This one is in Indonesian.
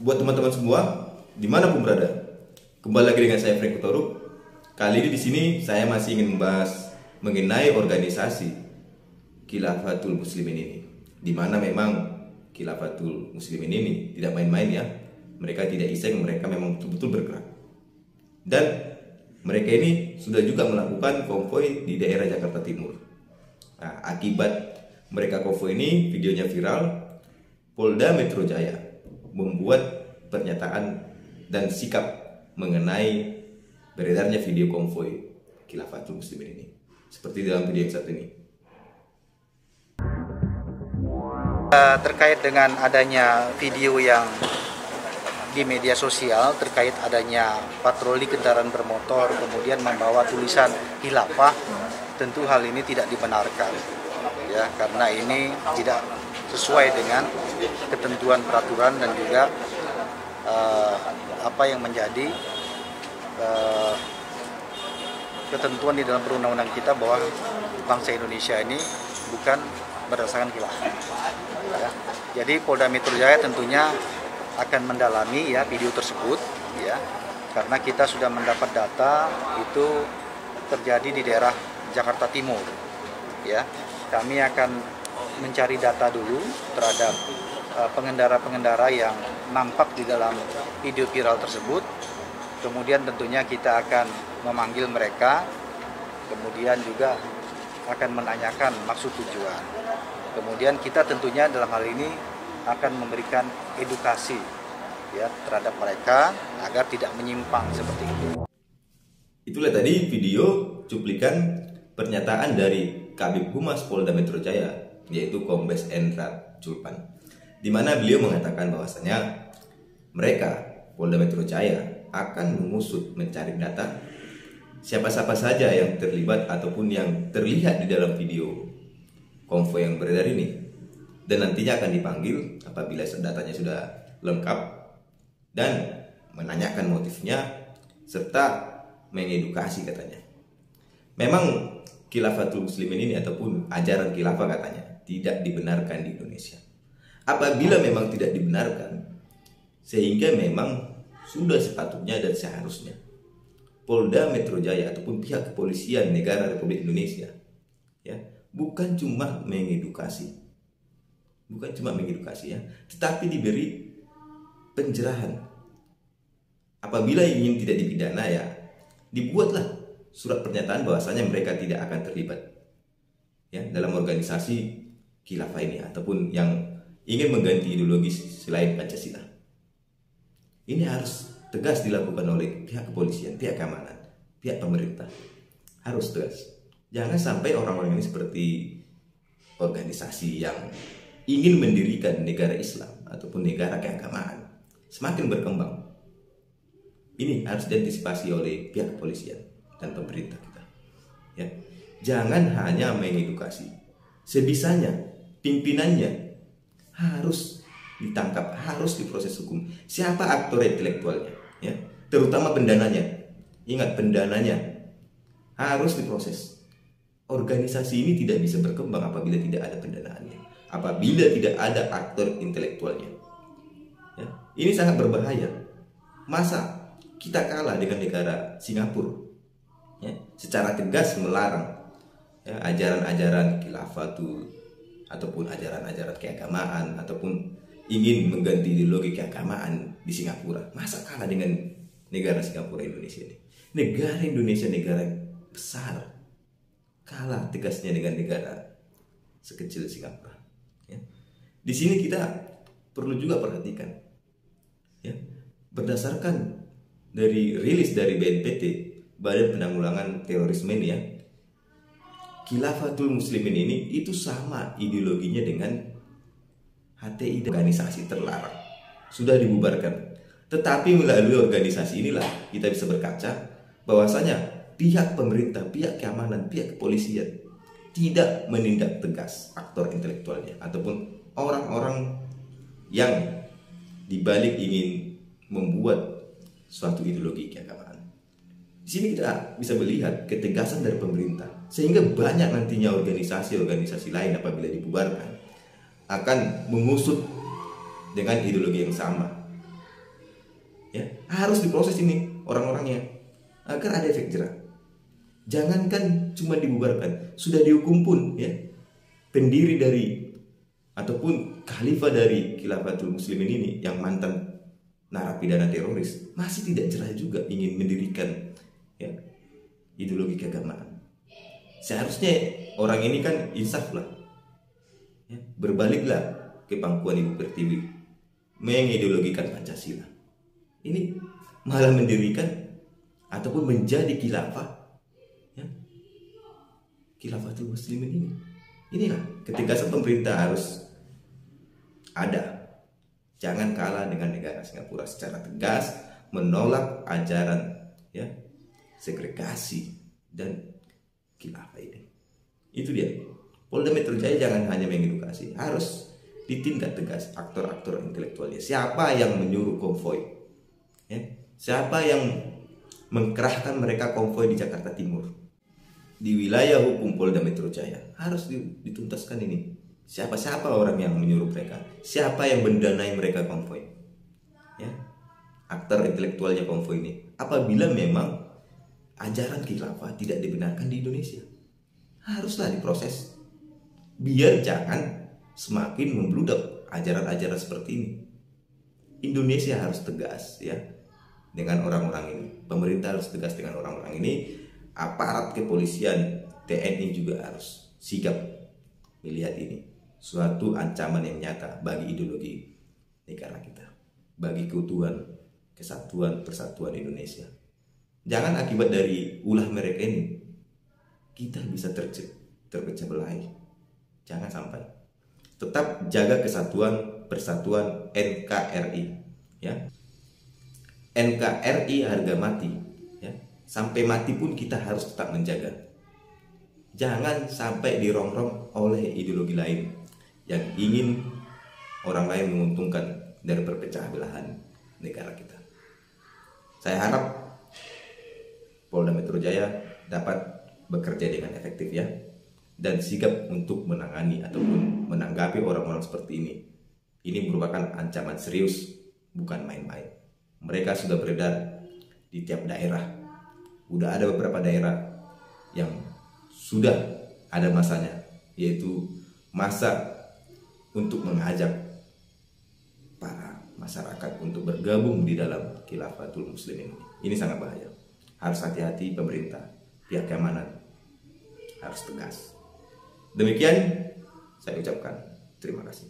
Buat teman-teman semua, dimanapun berada, kembali lagi dengan saya Frank Kutoruk. Kali ini di sini saya masih ingin membahas mengenai organisasi Khilafatul Muslimin ini, di mana memang Khilafatul Muslimin ini tidak main-main ya. Mereka tidak iseng, mereka memang betul-betul bergerak. Dan mereka ini sudah juga melakukan konvoy di daerah Jakarta Timur. Nah, akibat mereka konvoy ini, videonya viral, Polda Metro Jaya membuat pernyataan dan sikap mengenai beredarnya video konvoy Khilafatul Muslimin ini, seperti dalam video yang satu ini. Terkait dengan adanya video yang di media sosial terkait adanya patroli kendaraan bermotor kemudian membawa tulisan khilafah, tentu hal ini tidak dibenarkan ya, karena ini tidak sesuai dengan ketentuan peraturan dan juga apa yang menjadi ketentuan di dalam perundang-undang kita bahwa bangsa Indonesia ini bukan berdasarkan khilafah ya. Jadi Polda Metro Jaya tentunya akan mendalami ya video tersebut ya, karena kita sudah mendapat data itu terjadi di daerah Jakarta Timur ya. Kami akan mencari data dulu terhadap pengendara-pengendara yang nampak di dalam video viral tersebut. Kemudian tentunya kita akan memanggil mereka, kemudian juga akan menanyakan maksud tujuan. Kemudian kita tentunya dalam hal ini akan memberikan edukasi ya terhadap mereka agar tidak menyimpang seperti itu. Itulah tadi video cuplikan pernyataan dari Kabid Humas Polda Metro Jaya, yaitu Kombes Endra Julpan, di mana beliau mengatakan bahwasanya mereka Polda Metro Jaya akan mengusut, mencari data siapa-siapa saja yang terlibat ataupun yang terlihat di dalam video konvoy yang beredar ini, dan nantinya akan dipanggil apabila datanya sudah lengkap dan menanyakan motifnya serta mengedukasi katanya. Memang Khilafatul Muslimin ini ataupun ajaran khilafah katanya tidak dibenarkan di Indonesia. Apabila memang tidak dibenarkan, sehingga memang sudah sepatutnya dan seharusnya Polda Metro Jaya ataupun pihak kepolisian negara Republik Indonesia ya, bukan cuma mengedukasi ya, tetapi diberi pencerahan. Apabila ingin tidak dipidana ya, dibuatlah surat pernyataan bahwasanya mereka tidak akan terlibat ya dalam organisasi khilafah ini ataupun yang ingin mengganti ideologi selain Pancasila. Ini harus tegas dilakukan oleh pihak kepolisian, pihak keamanan, pihak pemerintah. Harus tegas. Jangan sampai orang-orang ini seperti organisasi yang ingin mendirikan negara Islam ataupun negara keagamaan semakin berkembang. Ini harus diantisipasi oleh pihak kepolisian dan pemerintah kita ya. Jangan hanya mengedukasi, sebisanya pimpinannya harus ditangkap, harus diproses hukum. Siapa aktor intelektualnya ya, terutama pendananya. Ingat, pendananya harus diproses. Organisasi ini tidak bisa berkembang apabila tidak ada pendanaannya, apabila tidak ada aktor intelektualnya ya. Ini sangat berbahaya. Masa kita kalah dengan negara Singapura ya, secara tegas melarang ya, ajaran-ajaran khilafatul ataupun ajaran-ajaran keagamaan ataupun ingin mengganti ideologi keagamaan di Singapura. Masa kalah dengan negara Singapura Indonesia ini? Negara Indonesia negara besar, kalah tegasnya dengan negara sekecil Singapura ya. Di sini kita perlu juga perhatikan ya, berdasarkan dari rilis dari BNPT, Badan Penanggulangan Terorisme ini ya, Khilafatul Muslimin ini itu sama ideologinya dengan HTI, organisasi terlarang, sudah dibubarkan. Tetapi melalui organisasi inilah kita bisa berkaca bahwasanya pihak pemerintah, pihak keamanan, pihak kepolisian tidak menindak tegas aktor intelektualnya ataupun orang-orang yang dibalik ingin membuat suatu ideologi keagamaan. Di sini kita bisa melihat ketegasan dari pemerintah, sehingga banyak nantinya organisasi-organisasi lain apabila dibubarkan akan mengusut dengan ideologi yang sama ya, harus diproses ini orang-orangnya agar ada efek jerah. Jangankan cuma dibubarkan, sudah dihukum pun ya, pendiri dari ataupun khalifah dari Khilafatul Muslimin ini yang mantan narapidana teroris masih tidak jerah juga ingin mendirikan ya ideologi keagamaan. Seharusnya orang ini kan insaf lah ya, berbaliklah ke pangkuan Ibu Pertiwi, mengideologikan Pancasila. Ini malah mendirikan ataupun menjadi khilafah ya, Khilafatul Muslimin ini. Inilah ketegasan pemerintah harus ada. Jangan kalah dengan negara Singapura secara tegas menolak ajaran ya segregasi dan khilafah ini. Itu dia. Polda Metro Jaya jangan hanya mengedukasi, harus ditindak tegas aktor-aktor intelektualnya. Siapa yang menyuruh konvoy? Ya, siapa yang mengkerahkan mereka konvoy di Jakarta Timur? Di wilayah hukum Polda Metro Jaya harus dituntaskan ini. Siapa-siapa orang yang menyuruh mereka? Siapa yang mendanai mereka konvoy? Ya, aktor intelektualnya konvoy ini. Apabila memang ajaran khilafah tidak dibenarkan di Indonesia, haruslah diproses. Biar jangan semakin membludak ajaran-ajaran seperti ini. Indonesia harus tegas ya dengan orang-orang ini. Pemerintah harus tegas dengan orang-orang ini. Aparat kepolisian, TNI juga harus sigap melihat ini suatu ancaman yang nyata bagi ideologi negara kita, bagi keutuhan, kesatuan, persatuan Indonesia. Jangan akibat dari ulah mereka ini kita bisa terpecah belah. Jangan sampai. Tetap jaga kesatuan, persatuan NKRI ya. NKRI harga mati ya. Sampai mati pun kita harus tetap menjaga. Jangan sampai dirongrong oleh ideologi lain yang ingin orang lain menguntungkan dari perpecahan belahan negara kita. Saya harap Polda Metro Jaya dapat bekerja dengan efektif ya, dan sigap untuk menangani ataupun menanggapi orang-orang seperti ini. Ini merupakan ancaman serius, bukan main-main. Mereka sudah beredar di tiap daerah. Udah ada beberapa daerah yang sudah ada masanya, yaitu masa untuk mengajak para masyarakat untuk bergabung di dalam Khilafatul Muslimin. Ini sangat bahaya. Harus hati-hati pemerintah, pihak keamanan harus tegas. Demikian saya ucapkan terima kasih.